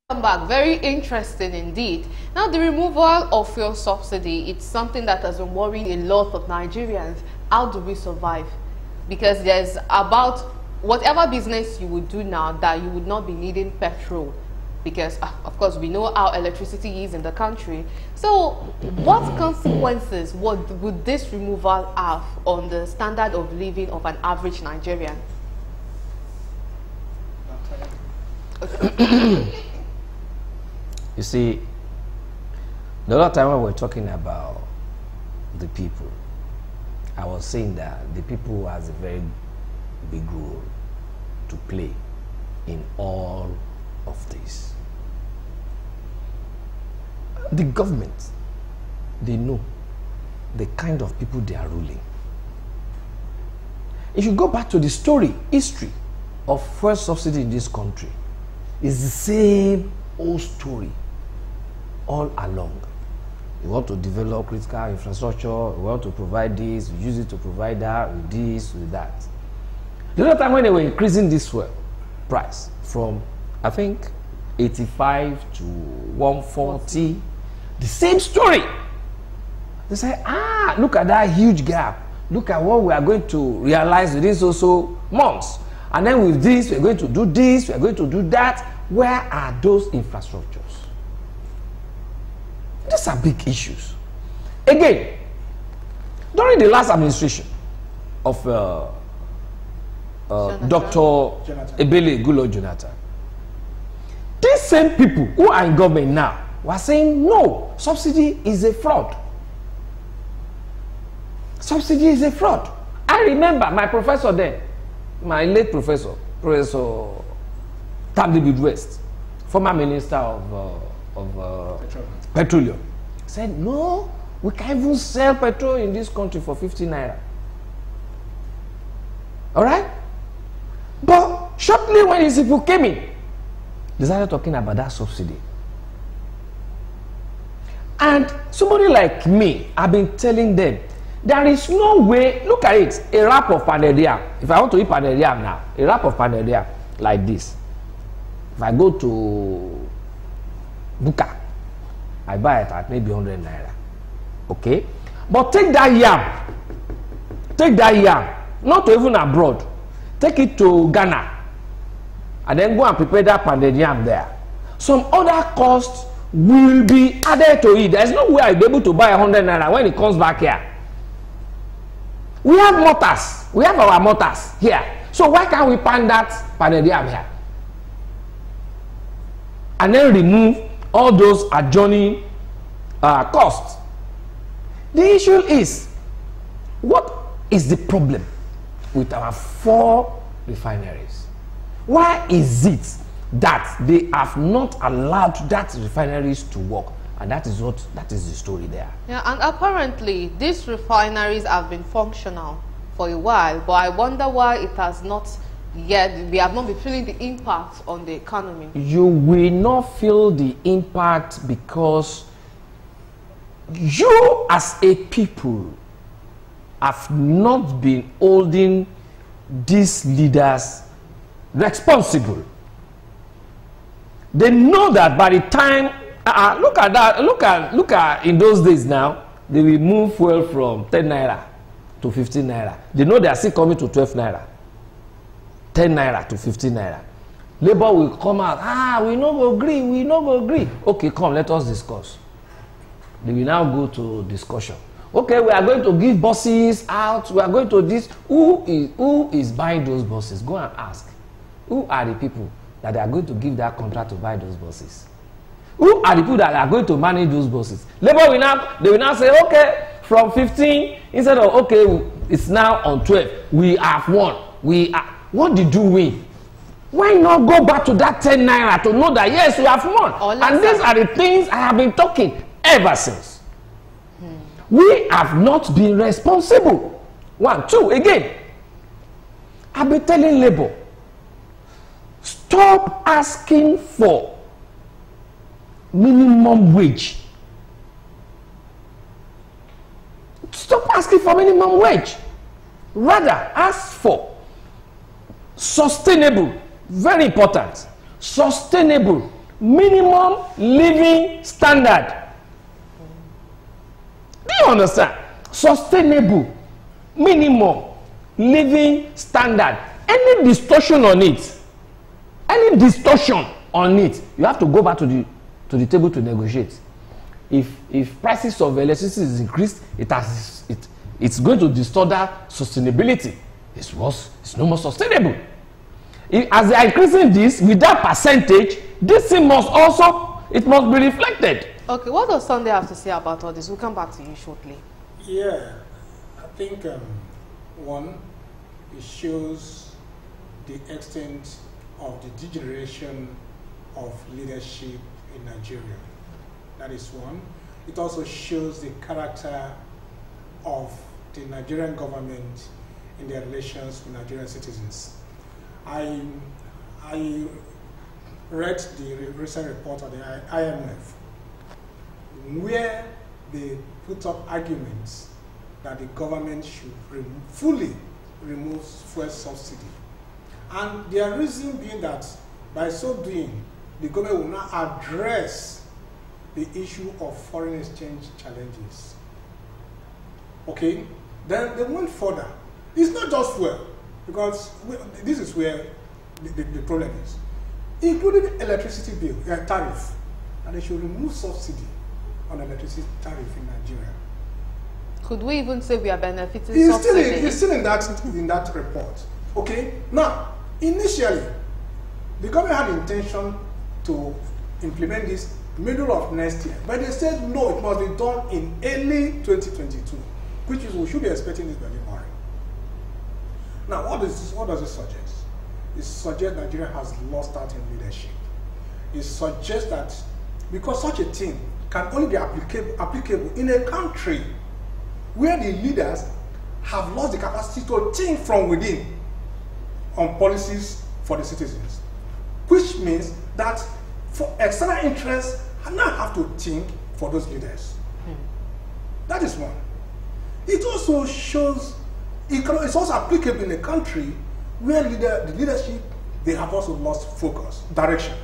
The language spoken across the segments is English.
Welcome back. Very interesting indeed. Now, the removal of fuel subsidy, it's something that has been worrying a lot of Nigerians. How do we survive? Because there's about whatever business you would do now that you would not be needing petrol. Because, of course, we know how electricity is in the country. So, what consequences would this removal have on the standard of living of an average Nigerian? You see, the other time when we were talking about the people, I was saying that the people has a very big role to play in all of this. The government, they know the kind of people they are ruling. If you go back to the history of fuel subsidy in this country, it's the same old story all along. You want to develop critical infrastructure, you want to provide this, you use it to provide that, with this, with that. The other time when they were increasing this fuel price from, I think, 85 to 140, the same story. They say, look at that huge gap. Look at what we are going to realize within so months. And then with this, we're going to do this, we're going to do that. Where are those infrastructures? These are big issues. Again, during the last administration of Dr. Ebele Gulo Jonathan, these same people who are in government now were saying, no, subsidy is a fraud. Subsidy is a fraud. I remember my professor then, my late professor, Professor Tamdi West, former minister of petroleum, said, no, we can't even sell petrol in this country for 50 naira. All right? But shortly when his people came in, they started talking about that subsidy. And somebody like me, I've been telling them, there is no way, look at it, a wrap of pounded yam. If I want to eat pounded yam now, a wrap of pounded yam like this. If I go to Buka, I buy it at maybe 100 naira. Okay? But take that yam, not to even abroad. Take it to Ghana. And then go and prepare that pounded yam there. Some other costs will be added to it. There's no way I'll be able to buy 100 naira when it comes back here. We have mortars. We have our mortars here. So why can't we pound that pounded yam here? And then remove all those adjoining costs. The issue is, what is the problem with our 4 refineries? Why is it that they have not allowed that refineries to work? And that is the story there. Yeah, and apparently these refineries have been functional for a while, but I wonder why it has not yet, we have not been feeling the impact on the economy. You will not feel the impact because you as a people have not been holding these leaders responsible. They know that by the time, look at that, look at in those days now, they will move fuel from 10 naira to 15 naira. They know they are still coming to 12 naira. 10 naira to 15 naira. Labour will come out, we no agree. Okay, come, let us discuss. They will now go to discussion. Okay, we are going to give buses out, we are going to this. Who is buying those buses? Go and ask. Who are the people that they are going to give that contract to buy those buses? Who are the people that are going to manage those buses? Labour will now say, okay, from 15, instead of, okay, it's now on 12. We have won. What did you win? Why not go back to that 10 naira to know that, yes, we have won? And these are the things I have been talking ever since. We have not been responsible. 1, 2, again. I've been telling Labour, stop asking for minimum wage. Stop asking for minimum wage. Rather, ask for sustainable, very important, sustainable minimum living standard. Do you understand? Sustainable minimum living standard. Any distortion on it, you have to go back to the table to negotiate. If prices of electricity is increased, it's going to distort that sustainability. It's no more sustainable. As they are increasing this with that percentage, this thing must be reflected. Okay, what does Sunday have to say about all this? We'll come back to you shortly. Yeah, I think one, it shows the extent of the degeneration of leadership in Nigeria. That is one. It also shows the character of the Nigerian government in their relations with Nigerian citizens. I read the recent report of the IMF, where they put up arguments that the government should fully remove fuel subsidy. And their reason being that by so doing, the government will not address the issue of foreign exchange challenges. Okay? Then they went further. It's not just fuel, because this is where the problem is. Including electricity bill, tariff, and they should remove subsidy on electricity tariff in Nigeria. Could we even say we are benefiting subsidy? It's still in that report. Okay? Now, initially, the government had intention to implement this middle of next year, but they said no, it must be done in early 2022, which is, we should be expecting this by January. Now, what does it suggest? It suggests Nigeria has lost out in leadership. It suggests that because such a thing can only be applicable in a country where the leaders have lost the capacity to think from within on policies for the citizens, which means that for external interests, I now have to think for those leaders. That is one. It also shows, it's also applicable in a country where the leadership, they have also lost focus, direction.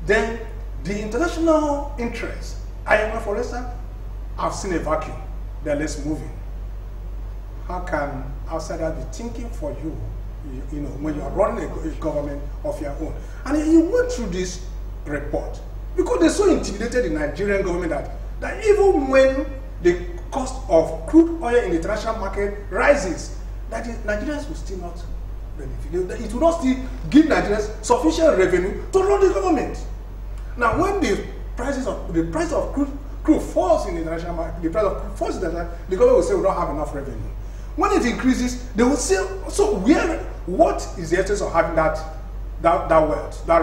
Then the international interests, IMF for instance, I've seen a vacuum. They're less moving. How can outsiders be thinking for you, you know, when you are running a government of your own? And you went through this report because they're so intimidated in the Nigerian government that even when the cost of crude oil in the international market rises, that Nigerians will still not benefit. It will not still give Nigerians sufficient revenue to run the government. Now, when the price of crude falls in the international market, the government will say we don't have enough revenue. When it increases, they will say, so what is the essence of having that wealth, that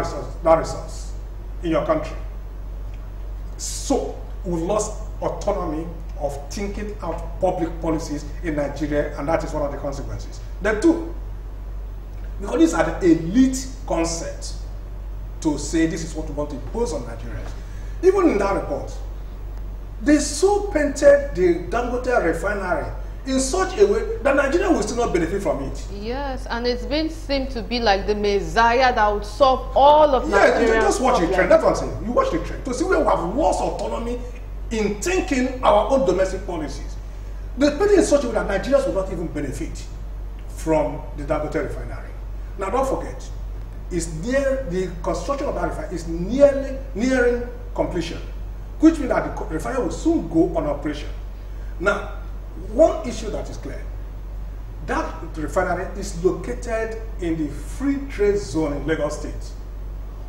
resource in your country? So we've lost autonomy of thinking out public policies in Nigeria, and that is one of the consequences. Then two, because these are the elite concept to say this is what we want to impose on Nigerians. Even in that report, they so painted the Dangote refinery in such a way that Nigeria will still not benefit from it. Yes, and it's been seen to be like the messiah that would solve all of Nigeria's Yeah, just watch the trend. That's what I'm saying. You watch the trend to see where we have lost autonomy in thinking our own domestic policies. They put it in such a way that Nigerians will not even benefit from the Dangote refinery. Now, don't forget, the construction of that refinery is nearing completion, which means that the refinery will soon go on operation. Now, one issue that is clear, that refinery is located in the free trade zone in Lagos State,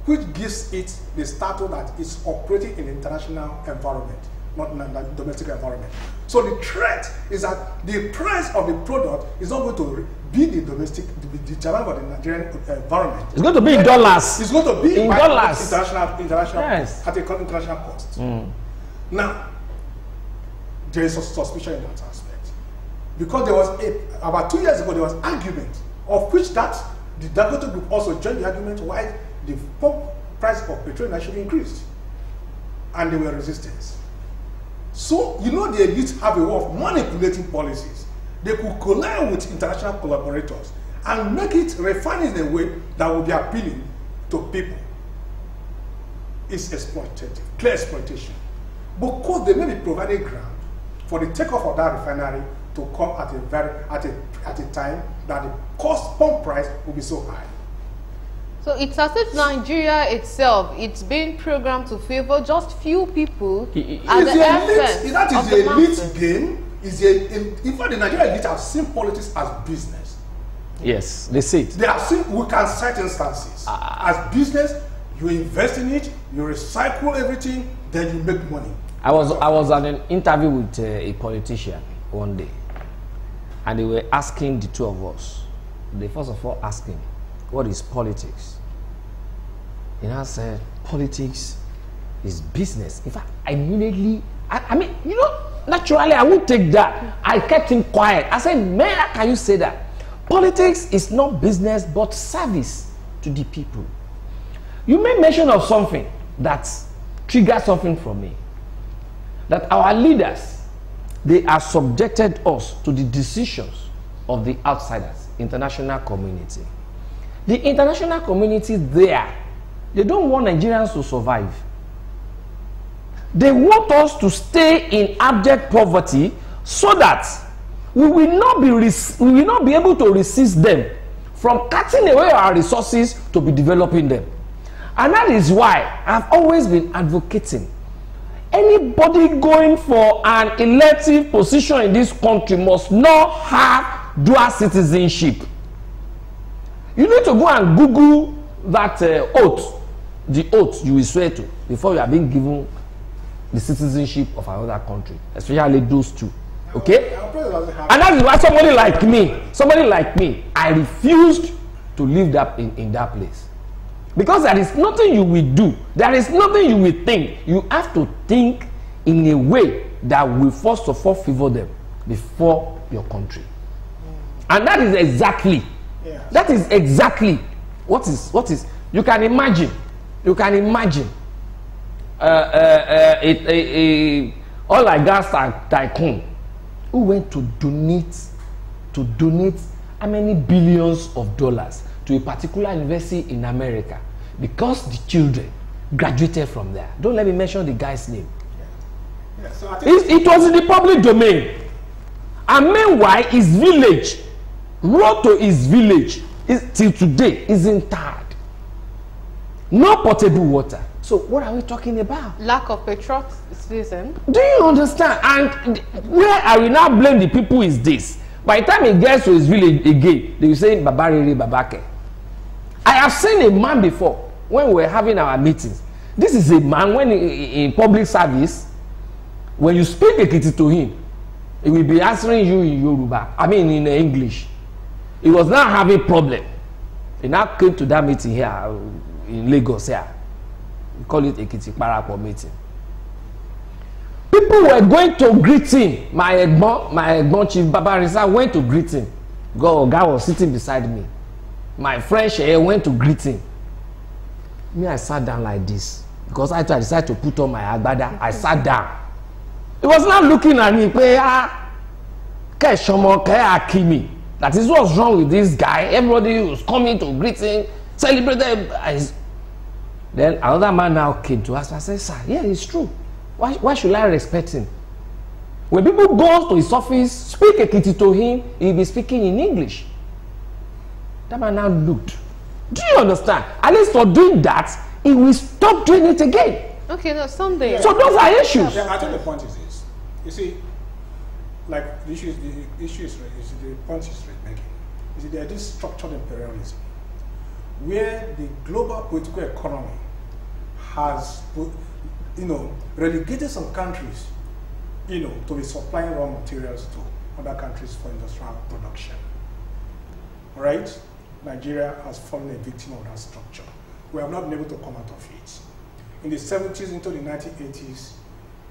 which gives it the status that it's operating in the international environment, not in the domestic environment. So the threat is that the price of the product is not going to be the domestic, determined by the Nigerian environment. It's going to be in dollars. It's going to be in dollars. International, yes. At a international cost. Now, there is a suspicion in that aspect. Because there was about 2 years ago, there was argument of which the Dangote group also joined the argument why the pump price of petrol actually increased. And there were resistance. So, you know, the elites have a way of manipulating policies. They could collide with international collaborators and make it refine in a way that would be appealing to people. is exploitative, clear exploitation. Because they may be providing ground for the takeoff of that refinery to come at a time that the cost pump price will be so high. So it's as if Nigeria itself, it's being programmed to favor just few people at the expense that is of the the elite masses. game. In fact, the Nigerian elite have seen politics as business. Yes, they say it. They have seen, we can cite instances. As business, you invest in it, you recycle everything, then you make money. I was at an interview with a politician one day, and they were asking the two of us. They first of all asked him, what is politics? And I said, politics is business. In fact, I immediately, I mean, you know, naturally I won't take that. I kept him quiet. I said, man, how can you say that? Politics is not business, but service to the people. You made mention of something that triggered something from me. That our leaders, they are subjected us to the decisions of the outsiders, international community. The international community there, they don't want Nigerians to survive. They want us to stay in abject poverty so that we will not be able to resist them from cutting away our resources to be developing them. And that is why I've always been advocating anybody going for an elective position in this country must not have dual citizenship. You need to go and Google that oath, the oath you will swear to before you are being given the citizenship of another country, especially those two. Okay? And that is why somebody like me, I refused to live that in that place. Because there is nothing you will do, there is nothing you will think. You have to think in a way that will first of all favor them before your country. And that is exactly, what is you can imagine oil and gas tycoon who went to donate how many billions of dollars to a particular university in America because the children graduated from there. Don't let me mention the guy's name. Yeah, so I think it was in the public domain. And meanwhile, his village, road to his village, till today, is intact. No potable water. So what are we talking about? Lack of patriotism. Do you understand? And where I will now blame the people is this. By the time he gets to his village again, they will say, Babariri Babake. I have seen a man before, when we were having our meetings. This is a man, when in public service, when you speak Ekiti to him, he will be answering you in Yoruba. I mean in English. He was now having problem. He now came to that meeting here in Lagos here. We call it Ekiti Parapor meeting. People were going to greet him. My Egbon Chief Babarisa went to greet him. God was sitting beside me. My friend Sheye went to greet him. Me, I sat down like this. Because I decided to put on my agbada. I sat down. He was not looking at me. That is what's wrong with this guy. Everybody was coming to greet him, celebrated. Then another man now came to us and said, sir, yeah, it's true. Why should I respect him? When people go to his office, speak Ekiti to him, he'll be speaking in English. That man now looked. Do you understand? At least for doing that, he will stop doing it again. Okay, no, someday. Yeah. So those are issues. Yeah, I think the point is this. You see, like the issue is the point is making. You see, there is this structural imperialism where the global political economy has, relegated some countries, to be supplying raw materials to other countries for industrial production. All right? Nigeria has fallen a victim of that structure. We have not been able to come out of it. In the 70s into the 1980s,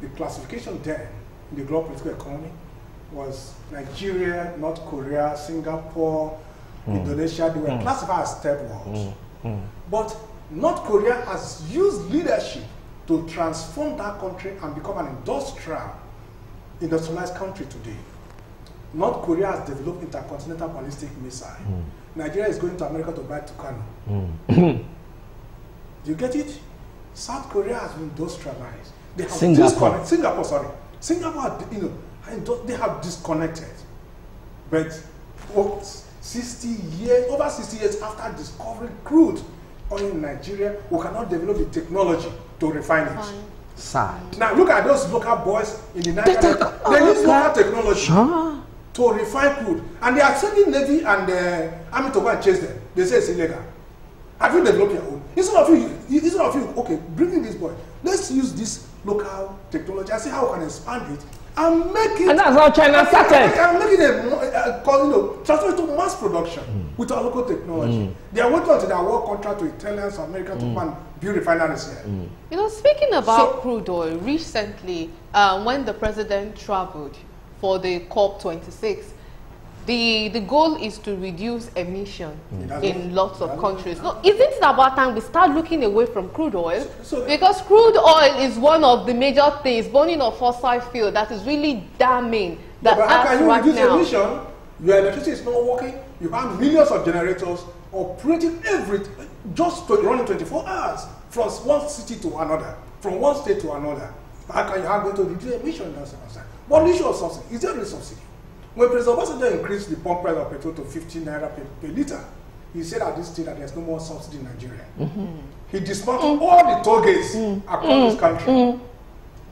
the classification then in the global political economy was Nigeria, North Korea, Singapore, Indonesia. They were classified as third world. But North Korea has used leadership to transform that country and become an industrialized country today. North Korea has developed intercontinental ballistic missile. Nigeria is going to America to buy Tucano. Do you get it? South Korea has been industrialized. They have Singapore. Singapore, you know, they have disconnected. But 60 years, over 60 years after discovering crude oil in Nigeria, we cannot develop the technology to refine it. Sad. Now look at those local boys in the Nigeria. They use local technology to refine crude, and they are sending Navy and Army to go and chase them. They say it's illegal. Have you developed your own? Instead of you, okay, bringing this boy, let's use this local technology and see how we can expand it and make it. And that's how China started. And make it transfer it to mass production with our local technology. They are waiting until they award contract to Italians, Americans to come and build refineries here. You know, speaking about crude oil, recently, when the president traveled for the COP26, the goal is to reduce emission in lots of countries. No, isn't it about time we start looking away from crude oil? Because crude oil is one of the major things, burning of fossil fuel, that is really damning the earth how can you right reduce now. emission? Your electricity is not working. You have millions of generators operating just running 24 hours from one city to another, from one state to another. How can you have to reduce emission? That's the concern. But the issue of subsidy, is there a subsidy? When President Obasanjo increased the pump price of petrol to 15 naira per litre, he said at this stage that there's no more subsidy in Nigeria. He dismantled all the toll gates across this country.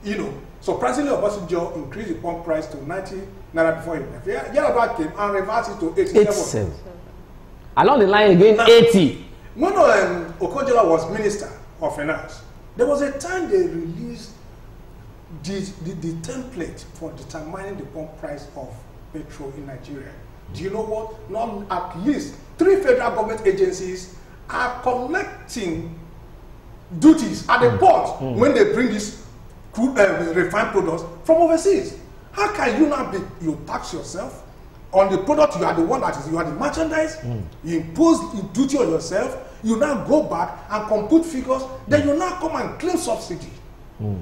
You know, so President Obasanjo increased the pump price to 90 naira before he left. Yar'Adua came and reversed it to 87. Along the line again, now, 80. When Okonjo was Minister of Finance, there was a time they released the template for determining the pump price of petrol in Nigeria. Do you know what? Not at least 3 federal government agencies are collecting duties at the port when they bring these crude, refined products from overseas. How can you not you tax yourself on the product? You are the one that is, you are the merchandise. You impose duty on yourself. You now go back and compute figures. Then you now come and claim subsidy.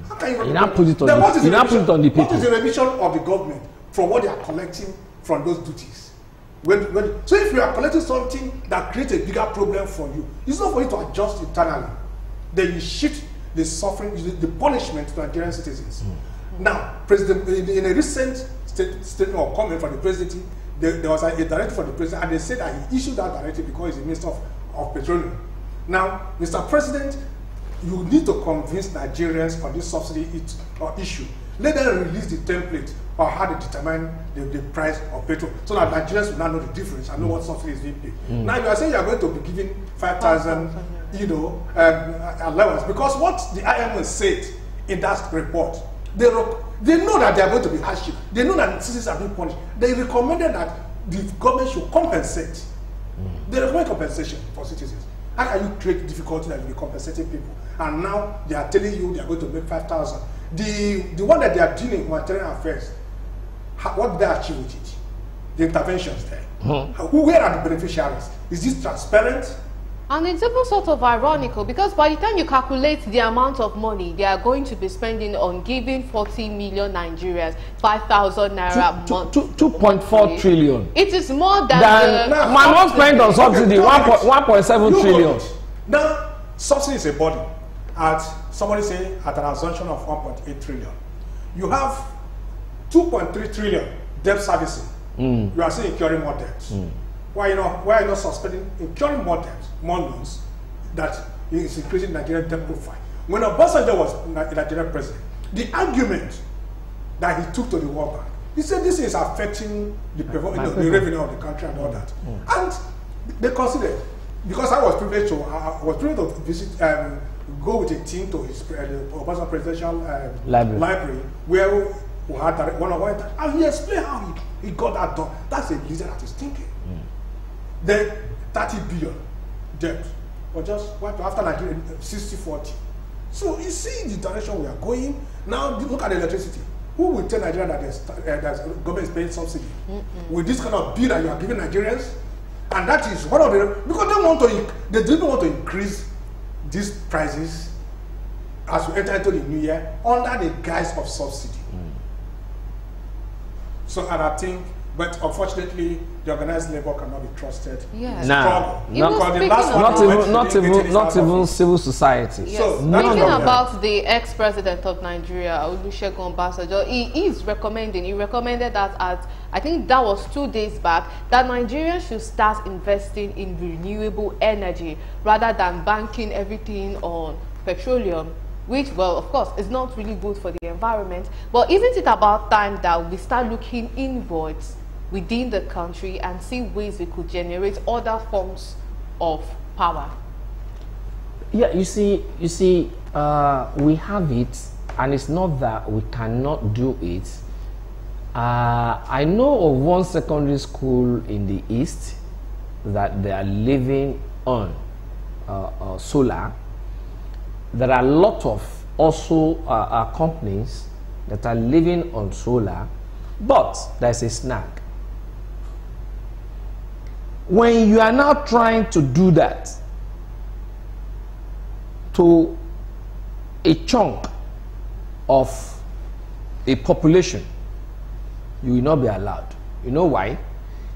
How can you not put it on the people? What is the remission of the government from what they are collecting from those duties? So if you are collecting something that creates a bigger problem for you, it's not for you to adjust internally. Then you shift the suffering, the punishment to Nigerian citizens. Now, in a recent statement or comment from the presidency, there was a directive from the president, and they said that he issued that directive because he's the Minister of Petroleum. Now, Mr. President, you need to convince Nigerians on this subsidy issue. Let them release the template or how they determine the price of petrol, so that Nigerians will now know the difference and know what subsidy is being paid. Now you are saying you are going to be giving 5,000, allowance, because what the IMO said in that report, they know that they are going to be hardship. They know that citizens are being punished. They recommended that the government should compensate. They recommend compensation for citizens. How can you create difficulty that you be compensating people? And now they are telling you they are going to make 5,000. The one that they are doing in humanitarian affairs, what did they achieve with it? The interventions there. Where are the beneficiaries? Is this transparent? And it's even sort of ironical, because by the time you calculate the amount of money they are going to be spending on giving 40 million Nigerians 5,000 naira a month, 2.4 trillion. It is more than my mom spent on subsidy 1.7 trillion. Now, subsidy is a body. Somebody say at an assumption of 1.8 trillion. You have 2.3 trillion debt servicing. You are saying incurring more debts. Why are you not suspending incurring more debts, more loans, that is increasing Nigerian debt profile? When Obasanjo was Nigerian president, the argument that he took to the World Bank, he said this is affecting the revenue of the country and all that. And they considered, because I was privileged to visit, go with a team to his Obasanjo presidential library, where we had one-on-one, and he explained how he got that done. That's a leader that is thinking. Then 30 billion debt, or just after Nigeria 60-40. So you see the direction we are going. Now look at the electricity. Who will tell Nigeria that the government is paying subsidy with this kind of bill that you are giving Nigerians? And that is one of the, because they didn't want to increase these prices as we enter into the new year under the guise of subsidy. So, and I think But unfortunately, the organized labor cannot be trusted. Yes. Nah, not even civil society. Yes. So, speaking about the ex-president of Nigeria, Olusegun Obasanjo, he recommended that at, I think that was 2 days back, that Nigeria should start investing in renewable energy rather than banking everything on petroleum, which, well, of course, is not really good for the environment. But isn't it about time that we start looking inwards within the country and see ways we could generate other forms of power? Yeah, you see, we have it, and it's not that we cannot do it. I know of one secondary school in the East that they are living on solar. There are a lot of also companies that are living on solar, but there's a snag. When you are now trying to do that to a chunk of a population, you will not be allowed. You know why?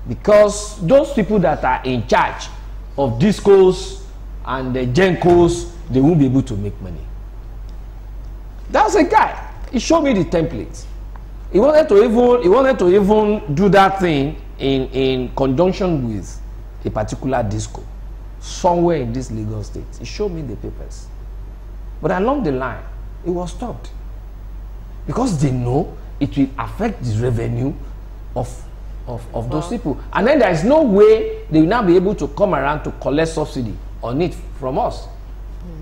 Because those people that are in charge of discos and the gencos, they won't be able to make money. That's a guy. He showed me the template. He wanted to even do that thing in conjunction with a particular disco somewhere in this Lagos state. He showed me the papers. But along the line, it was stopped. Because they know it will affect the revenue of those people. And then there is no way they will now be able to come around to collect subsidy on it from us.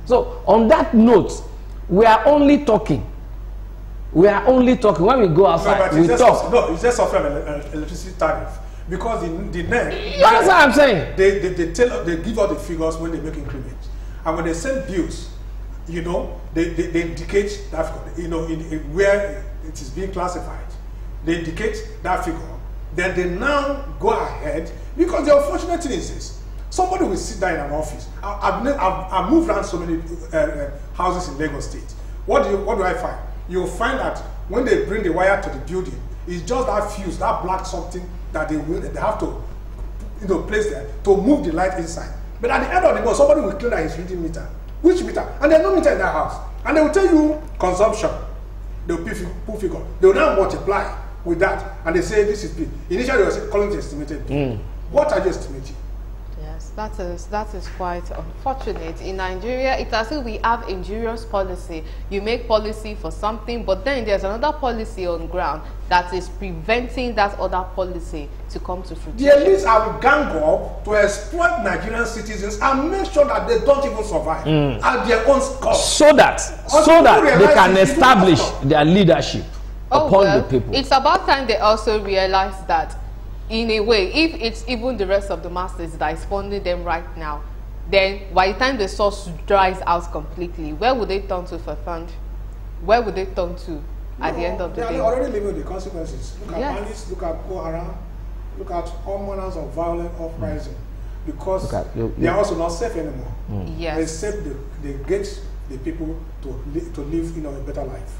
So on that note, we are only talking. We are only talking. When we go outside, we talk. No, it's just offer an electricity tariff. Because the net, that's what I'm saying. They give out the figures when they make increments. And when they send bills, you know, they indicate that, you know, where it is being classified. They indicate that figure. Then they now go ahead, because the unfortunate thing is this. Somebody will sit down in an office. I've moved around so many houses in Lagos State. What do I find? You'll find that when they bring the wire to the building, it's just that fuse, that black something that they have to, you know, place there to move the light inside. But at the end of the month, somebody will claim that he's reading meter. Which meter? And there's no meter in that house. And they will tell you consumption. They'll put figure. They will now multiply with that. And they say this is big. Initially, they were calling it estimated big. What are you estimating? That is quite unfortunate. In Nigeria, it's as if we have injurious policy. You make policy for something, but then there's another policy on ground that is preventing that other policy to come to fruition. The elites have gang up to exploit Nigerian citizens and make sure that they don't even survive at their own cost. So that they can establish their leadership upon the people. It's about time they also realize that, in a way, if it's even the rest of the masses that is funding them right now, then by the time the source dries out completely, where would they turn to for fund? Where would they turn to at the end of the day? They are already living with the consequences. Look at bandits, look at Boko Haram, look at all manners of violent uprising. Because they are also not safe anymore. Yes. Except they get the people to live, you know, a better life.